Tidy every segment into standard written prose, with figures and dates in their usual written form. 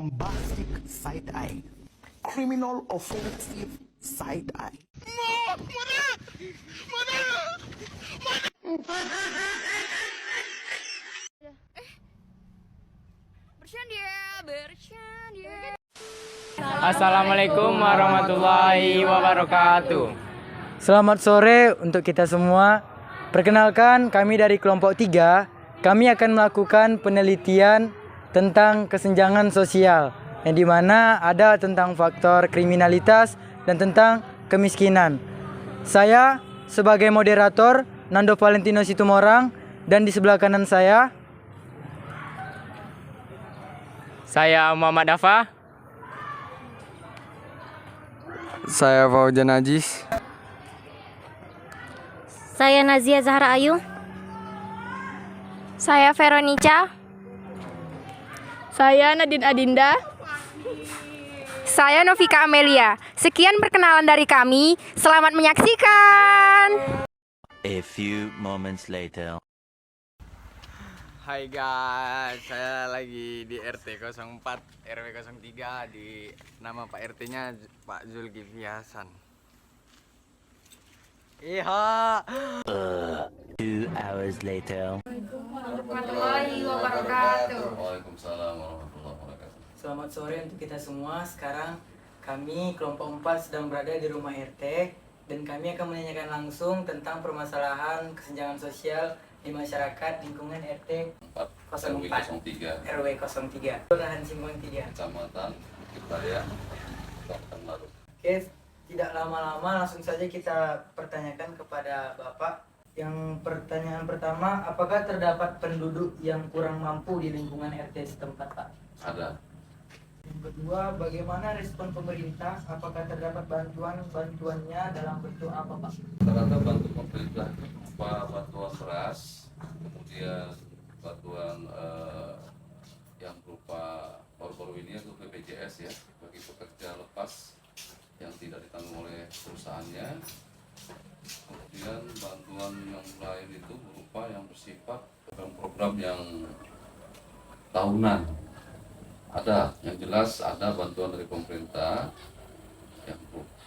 bombastic side eye, criminal offensive side eye. Bercanda. Assalamualaikum warahmatullahi wabarakatuh. Selamat sore untuk kita semua. Perkenalkan, kami dari kelompok 3. Kami akan melakukan penelitian tentang kesenjangan sosial, yang dimana ada tentang faktor kriminalitas dan tentang kemiskinan. Saya sebagai moderator, Nando Valentino Situmorang, dan di sebelah kanan saya Muhammad Dafa. Saya Faujan Najis. Saya Nazia Zahra Ayu. Saya Veronica. Saya Nadine Adinda. Saya Novika Amelia. Sekian perkenalan dari kami. Selamat menyaksikan. A few moments later. Hai guys, saya lagi di RT 04 RW 03 di nama Pak RT-nya Pak Zulkifli Hasan. Iya. 2 hours later. Warahmatullahi wabarakatuh. Waalaikumsalam warahmatullahi wabarakatuh. Selamat sore untuk kita semua. Sekarang kami kelompok 4 sedang berada di rumah RT dan kami akan menanyakan langsung tentang permasalahan kesenjangan sosial di masyarakat lingkungan RT 04 RW 03 Kelurahan Simpang 3 Kecamatan Raya Kabupaten Larut. Oke, tidak lama-lama langsung saja kita pertanyakan kepada Bapak. Yang pertanyaan pertama, apakah terdapat penduduk yang kurang mampu di lingkungan RT setempat, Pak? Ada. Yang kedua, bagaimana respon pemerintah? Apakah terdapat bantuannya dalam bentuk apa, Pak? Rata-rata bantu pemerintah berupa bantuan beras, kemudian bantuan yang berupa baru-baru ini yaitu BPJS ya bagi pekerja lepas yang tidak ditanggung oleh perusahaannya. Kemudian bantuan yang lain itu berupa yang bersifat program yang tahunan. Ada, yang jelas ada bantuan dari pemerintah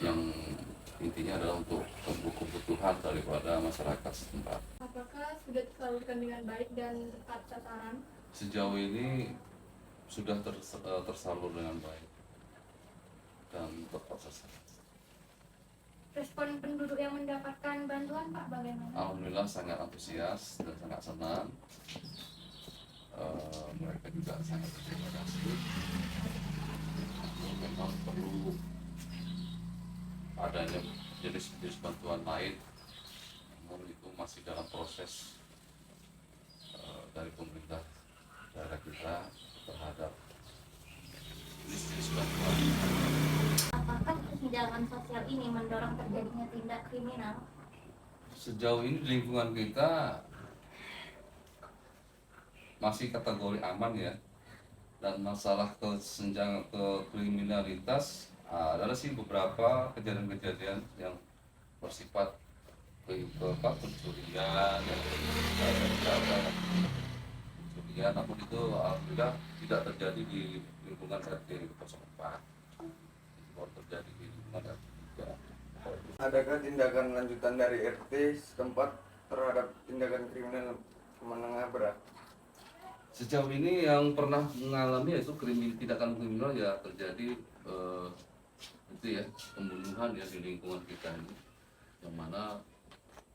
yang intinya adalah untuk kebutuhan daripada masyarakat setempat. Apakah sudah tersalurkan dengan baik dan tepat sasaran? Sejauh ini sudah tersalur dengan baik dan tepat sasaran. Respon penduduk yang mendapatkan bantuan, Pak, bagaimana? Alhamdulillah sangat antusias dan sangat senang. Mereka juga sangat berterima kasih. Memang perlu adanya jenis-jenis bantuan lain, namun itu masih dalam proses dari pemerintah daerah kita terhadap jenis-jenis bantuan. Apakah kesenjangan sosial ini mendorong terjadinya tindak kriminal? Sejauh ini di lingkungan kita masih kategori aman ya, dan masalah kesenjangan kriminalitas adalah sih beberapa kejadian-kejadian yang bersifat pencurian, namun itu alhamdulillah tidak terjadi di lingkungan RT 04, baru terjadi di lingkungan RT 3. Adakah tindakan lanjutan dari RT setempat terhadap tindakan kriminal menengah berat? Sejauh ini yang pernah mengalami yaitu tindakan kriminal ya terjadi itu ya pembunuhan ya di lingkungan kita ini, yang mana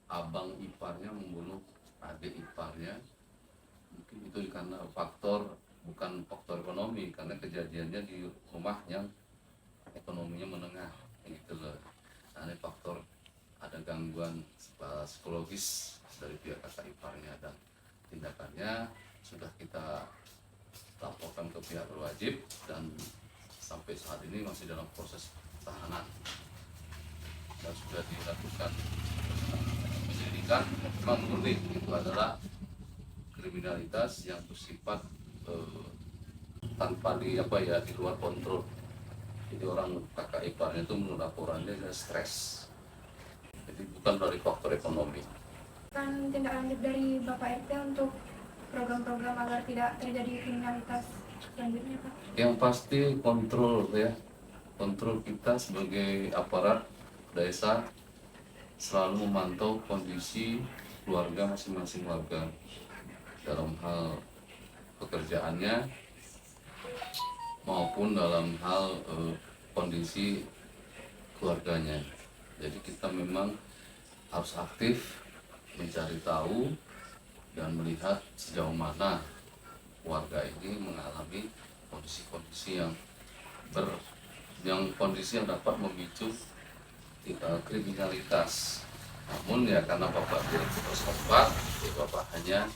abang iparnya membunuh adik iparnya. Mungkin itu karena bukan faktor ekonomi, karena kejadiannya di rumah yang ekonominya menengah gitu loh. Nah, ini faktor ada gangguan psikologis dari pihak kakak iparnya, dan tindakannya sudah kita laporkan ke pihak berwajib dan sampai saat ini masih dalam proses tahanan dan sudah dilakukan penyelidikan. Memang murni itu adalah kriminalitas yang bersifat tanpa di luar kontrol. Jadi orang kakak iparnya itu menurut laporannya stres, jadi bukan dari faktor ekonomi. Kan tindak lanjut dari Bapak RT untuk program-program agar tidak terjadi kriminalitas selanjutnya Pak? Yang pasti kontrol ya, kontrol kita sebagai aparat desa selalu memantau kondisi keluarga masing-masing warga dalam hal pekerjaannya maupun dalam hal kondisi keluarganya. Jadi kita memang harus aktif mencari tahu dan melihat sejauh mana warga ini mengalami kondisi-kondisi kondisi yang dapat memicu kriminalitas. Namun ya karena Bapak Direktur setempat, Bapak hanya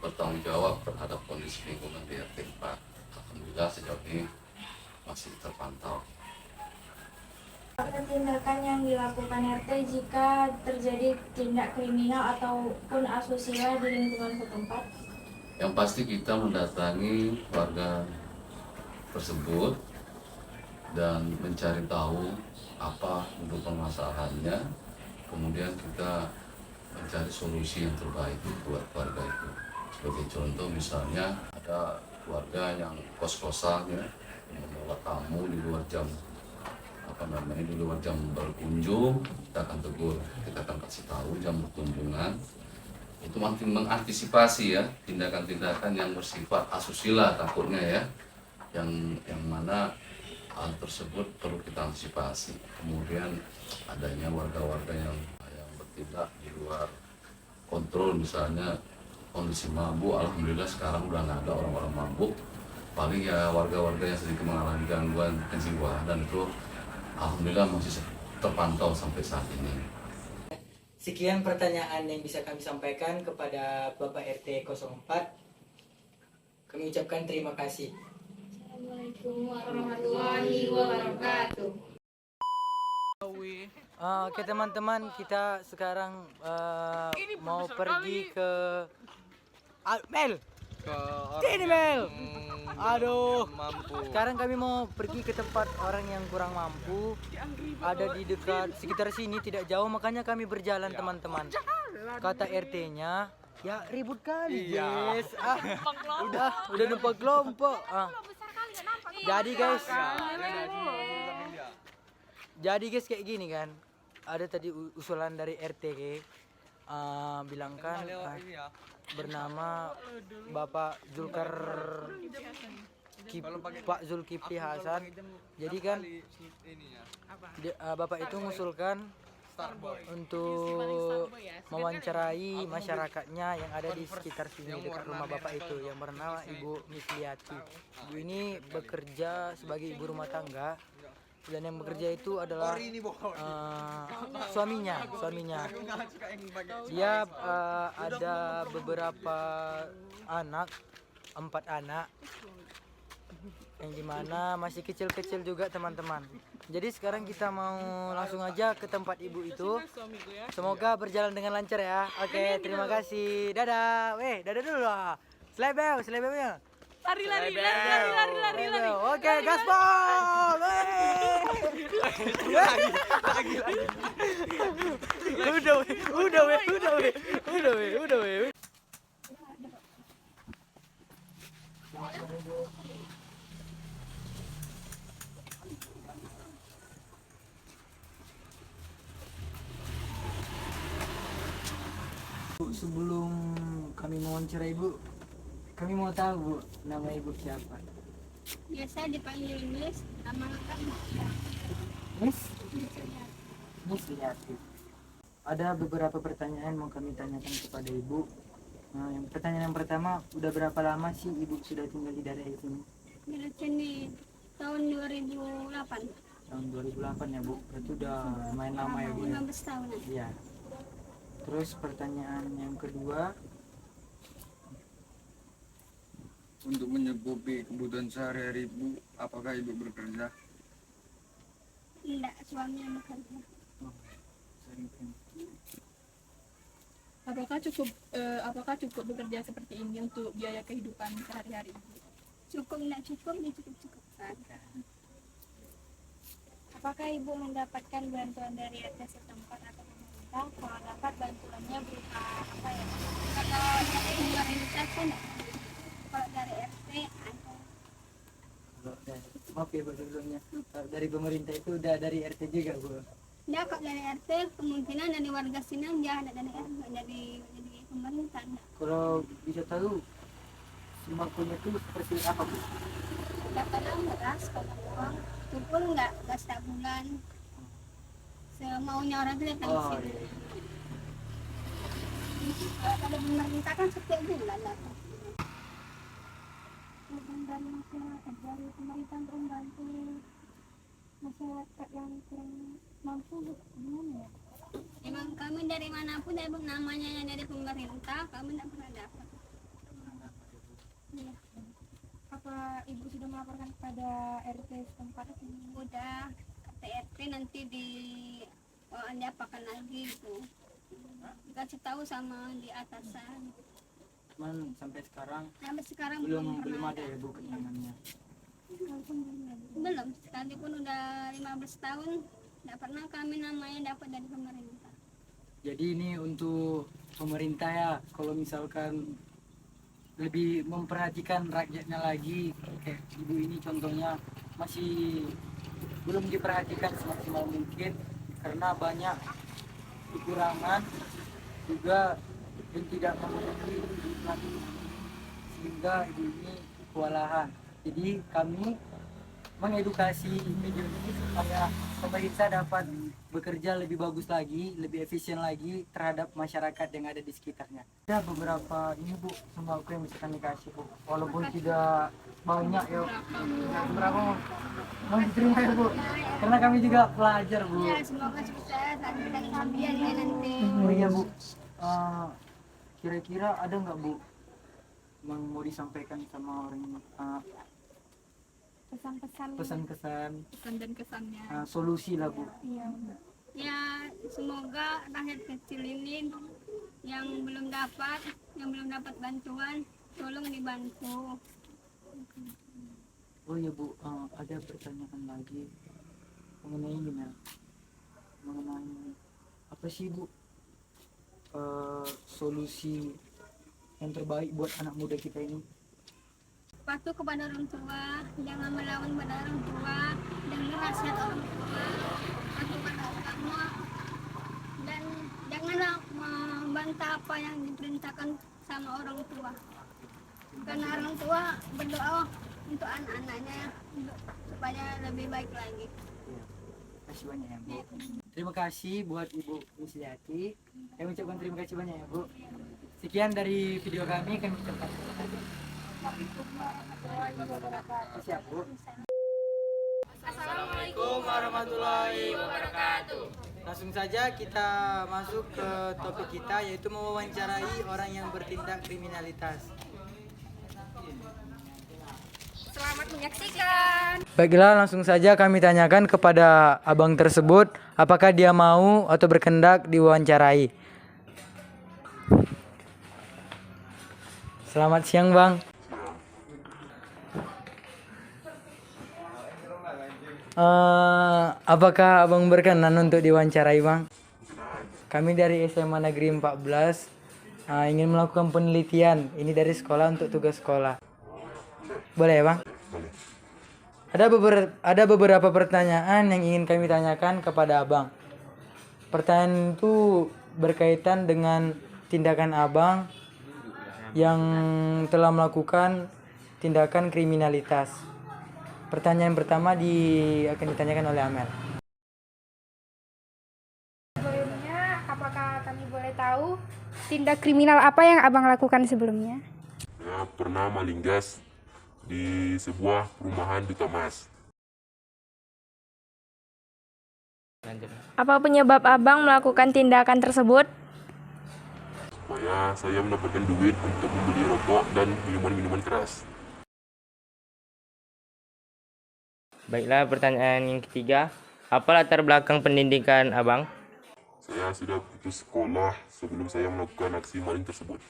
bertanggung jawab terhadap kondisi lingkungan di RT 4. Alhamdulillah sejauh ini masih terpantau. Apa tindakan yang dilakukan RT jika terjadi tindak kriminal ataupun asusila di lingkungan setempat? Yang pasti kita mendatangi warga tersebut dan mencari tahu apa untuk permasalahannya, kemudian kita mencari solusi yang terbaik buat keluarga itu. Sebagai contoh misalnya ada keluarga yang kos-kosan ya, yang membawa tamu di luar jam di luar jam berkunjung, kita akan tegur, kita akan kasih tahu jam berkunjungan. Itu makin mengantisipasi ya tindakan-tindakan yang bersifat asusila takutnya ya, yang mana hal tersebut perlu kita antisipasi. Kemudian adanya warga-warga yang bertindak di luar kontrol, misalnya kondisi mabuk. Alhamdulillah sekarang udah nggak ada orang-orang mabuk, paling ya warga-warga yang sedikit mengalami gangguan kejiwaan, dan itu alhamdulillah masih terpantau sampai saat ini. Sekian pertanyaan yang bisa kami sampaikan kepada Bapak RT 04. Kami ucapkan terima kasih. Assalamualaikum warahmatullahi wabarakatuh. Oke teman-teman, kita sekarang mau pergi ke Mel. Sini Mel. Aduh. Sekarang kami mau pergi ke tempat orang yang kurang mampu. Ada di dekat sekitar sini, tidak jauh, makanya kami berjalan teman-teman. Kata RT-nya, ya ribut kali guys. Udah numpang kelompok. Jadi guys kayak gini kan. Ada tadi usulan dari RT bilangkan bernama Bapak Pak Zulkifli Hasan. Jadi kan Bapak itu mengusulkan untuk mewawancarai masyarakatnya yang ada di sekitar sini dekat rumah Bapak itu yang bernama Ibu Misliati. Ibu ini bekerja sebagai ibu rumah tangga, dan yang bekerja itu adalah suaminya. Dia ada beberapa anak, 4 anak, yang dimana masih kecil-kecil juga teman-teman. Jadi sekarang kita mau langsung aja ke tempat ibu itu. Semoga berjalan dengan lancar ya. Oke, terima kasih. Dadah. Dadah dulu lah. Selebeu. Lari. Oke, gaspol. Udah. Sebelum kami mewawancarai ibu, kami mau tahu Bu, nama ibu siapa? Biasa dipanggil Miss, nama lengkap Miss Liati. Ada beberapa pertanyaan mau kami tanyakan kepada ibu. Nah, pertanyaan yang pertama, udah berapa lama sih ibu sudah tinggal di daerah sini? di sini tahun 2008. Tahun 2008 ya Bu, berarti udah lumayan lama ya Bu ya? 15 tahun. Iya. Terus pertanyaan yang kedua, untuk mencukupi kebutuhan sehari-hari ibu, apakah ibu bekerja? Enggak, suami yang bekerja. Apakah cukup bekerja seperti ini untuk biaya kehidupan sehari-hari ibu? Cukup enggak cukup, dicukup-cukupkan. Apakah ibu mendapatkan bantuan dari RT setempat atau pemerintah? Kalau dapat, bantuannya berupa apa ya? Kalau dari luar enggak. Kalau dari RT ada Maaf ya Bu sebelumnya. Dari pemerintah itu udah dari RT juga Bu. Dia kok dari RT, kemungkinan dari warga sini aja, ada dari RT, dari pemerintah. Kalau bisa tahu sembakonya itu seperti apa Bu? Kadang beras, kadang uang, itu pun nggak setiap bulan. Semaunya orang itu datang ke sini. Iya. Kalau pemerintah kan setiap bulan datang. Dari masyarakat, dari pemerintah untuk membantu masyarakat yang kurang mampu, gimana ya? Emang kami dari manapun, dari namanya yang dari pemerintah, kami tidak pernah dapat. Iya. Apa ibu sudah melaporkan kepada RT setempat? Udah kata RT nanti diapakan lagi gitu. Dikasih tahu sama di atasan. Cuman sampai sekarang Belum belum pernah ada ya Bu ketenangannya. Belum, sekalipun udah 15 tahun tidak pernah kami namanya dapat dari pemerintah. Jadi ini untuk pemerintah ya, kalau misalkan lebih memperhatikan rakyatnya lagi, kayak ibu ini contohnya masih belum diperhatikan semaksimal mungkin karena banyak kekurangan juga yang tidak memenuhi kebutuhan sehingga ibu ini kewalahan. Jadi kami mengedukasi video ini supaya pemerintah dapat bekerja lebih bagus lagi, lebih efisien lagi terhadap masyarakat yang ada di sekitarnya. Ada beberapa ini Bu, sembako yang bisa kami kasih Bu, walaupun tidak banyak ya. Berapa mau diterima ya Bu? Karena kami juga pelajar Bu. Ya, semoga sukses nanti dari kalian ya nanti. Oh iya Bu, kira-kira ada nggak Bu yang mau disampaikan sama orang ini? Pesan-pesan Pesan-kesan, Pesan dan kesannya. solusi lah Bu. Iya. Ya, semoga rakyat kecil ini yang belum dapat bantuan, tolong dibantu. Oh iya Bu, ada pertanyaan lagi mengenai ini Mel. Mengenai apa sih Bu solusi yang terbaik buat anak muda kita ini? Patuh kepada orang tua, jangan melawan pada orang tua, dengar nasihat orang tua, patuh pada agama, dan janganlah membantah apa yang diperintahkan sama orang tua. Karena orang tua berdoa untuk anak-anaknya supaya lebih baik lagi. Terima kasih banyak ya Bu. Terima kasih buat Ibu Misliati. Saya ucapkan terima kasih banyak ya Bu. Sekian dari video kami ucapkan terima kasih. Siap Bu. Assalamualaikum warahmatullahi wabarakatuh. Langsung saja kita masuk ke topik kita, yaitu mewawancarai orang yang bertindak kriminalitas. Selamat menyaksikan. Baiklah, langsung saja kami tanyakan kepada abang tersebut apakah dia mau atau berkehendak diwawancarai. Selamat siang Bang. Apakah abang berkenan untuk diwawancarai Bang? Kami dari SMA Negeri 14 ingin melakukan penelitian ini dari sekolah untuk tugas sekolah. Boleh ya Bang? Ada beberapa pertanyaan yang ingin kami tanyakan kepada abang. Pertanyaan itu berkaitan dengan tindakan abang yang telah melakukan tindakan kriminalitas. Pertanyaan pertama akan ditanyakan oleh Amel. Sebelumnya, apakah kami boleh tahu tindak kriminal apa yang abang lakukan sebelumnya? Saya pernah maling gas di sebuah perumahan di Tamas. Apa penyebab abang melakukan tindakan tersebut? Supaya saya mendapatkan duit untuk membeli rokok dan minuman-minuman keras. Baiklah, pertanyaan yang ketiga. Apa latar belakang pendidikan abang? Saya sudah putus sekolah sebelum saya melakukan aksi maling tersebut.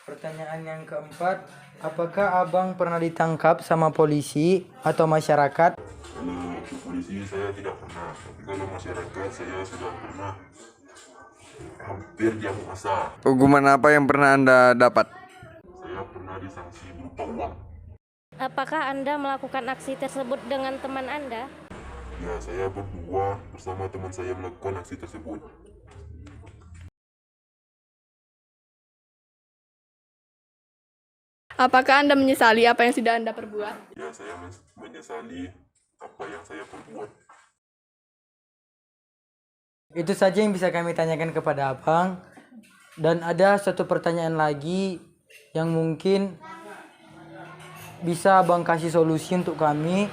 Pertanyaan yang keempat, apakah abang pernah ditangkap sama polisi atau masyarakat? Kalau untuk polisi saya tidak pernah, tapi kalau masyarakat saya sudah pernah hampir diamuk masa. Hukuman apa yang pernah Anda dapat? Saya pernah disanksi berupa uang. Apakah Anda melakukan aksi tersebut dengan teman Anda? Ya, saya berdua bersama teman saya melakukan aksi tersebut. Apakah Anda menyesali apa yang sudah Anda perbuat? Ya, saya menyesali apa yang saya perbuat. Itu saja yang bisa kami tanyakan kepada Abang. Dan ada satu pertanyaan lagi yang mungkin bisa Abang kasih solusi untuk kami,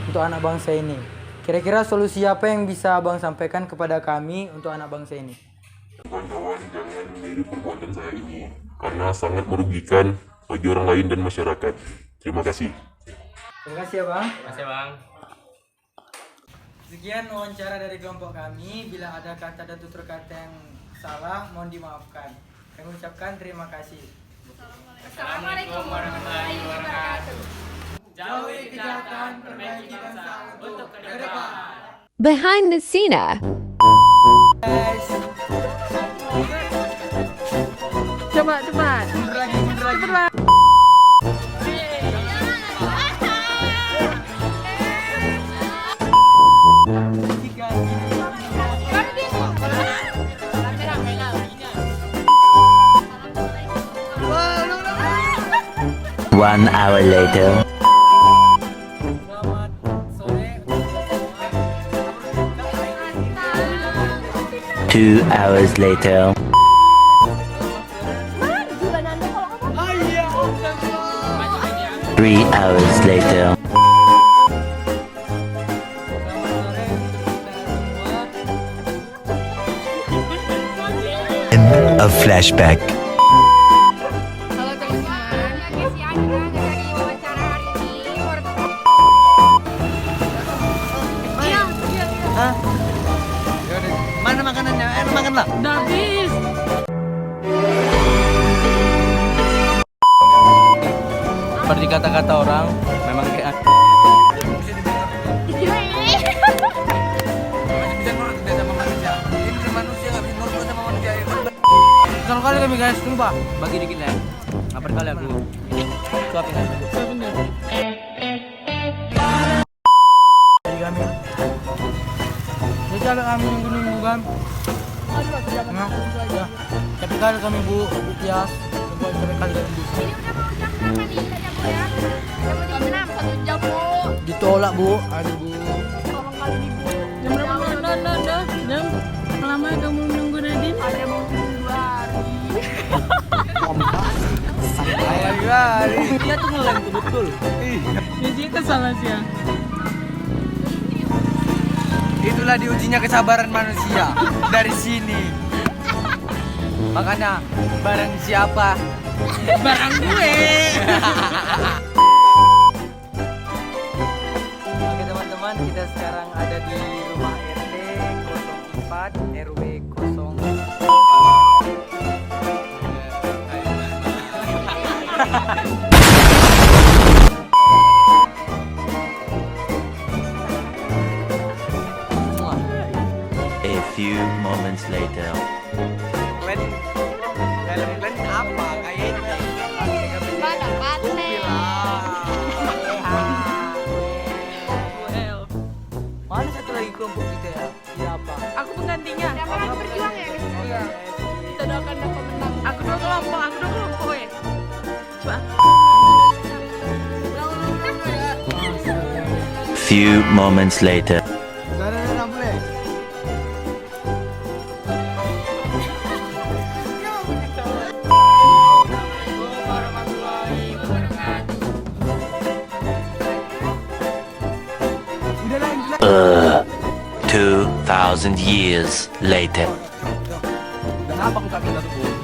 untuk anak bangsa ini. Kira-kira solusi apa yang bisa Abang sampaikan kepada kami untuk anak bangsa ini? Kawan-kawan, jangan meniru perbuatan saya ini karena sangat merugikan bagi orang lain dan masyarakat. Terima kasih. Terima kasih ya Bang. Terima kasih Bang. Sekian wawancara dari kelompok kami. Bila ada kata dan tutur kata yang salah, mohon dimaafkan. Kami ucapkan terima kasih. Assalamualaikum warahmatullahi wabarakatuh. Jauhi kejahatan, perbaiki bangsa untuk ke depan. Behind the scene. Coba. Mundur lagi. One hour later. Selamat sore. 2 hours later. 3 hours later. A flashback. Halo teman-teman, makasih Anda dari wawancara hari ini. Mana makanannya? Makanlah. Udah habis. Seperti kata-kata orang, memang kayak Satu kali kami guys, tunggu pak. Bagi dikit ya. Ngapain kali aku? Suapin aja. Jadi kami. Jadi kalau kami nunggu kan. Nah, ya. Tapi kali kami Bu Tias, buat kali kami Bu. Ditolak Bu. Aduh Bu. Jam berapa? Jam lama kamu nunggu Nadine? Ada mau 2 hari. Dia tuh ngelem tuh betul. Jadi itu salah sih ya. Itulah diujinya kesabaran manusia dari sini. Makanya barang siapa? Barang gue. Oke teman-teman, kita sekarang ada di rumah RT 04 RW 0. A few moments later. Kalian apa kayaknya? Mana satu lagi kelompok kita ya? Siapa? Aku penggantinya. Siapa lagi berjuang ya? Iya. Kita doakan pemenang. Aku dua kelompok ya. Coba. Few moments later. Udah 2,000 years later. Kenapa aku tak minta tuh?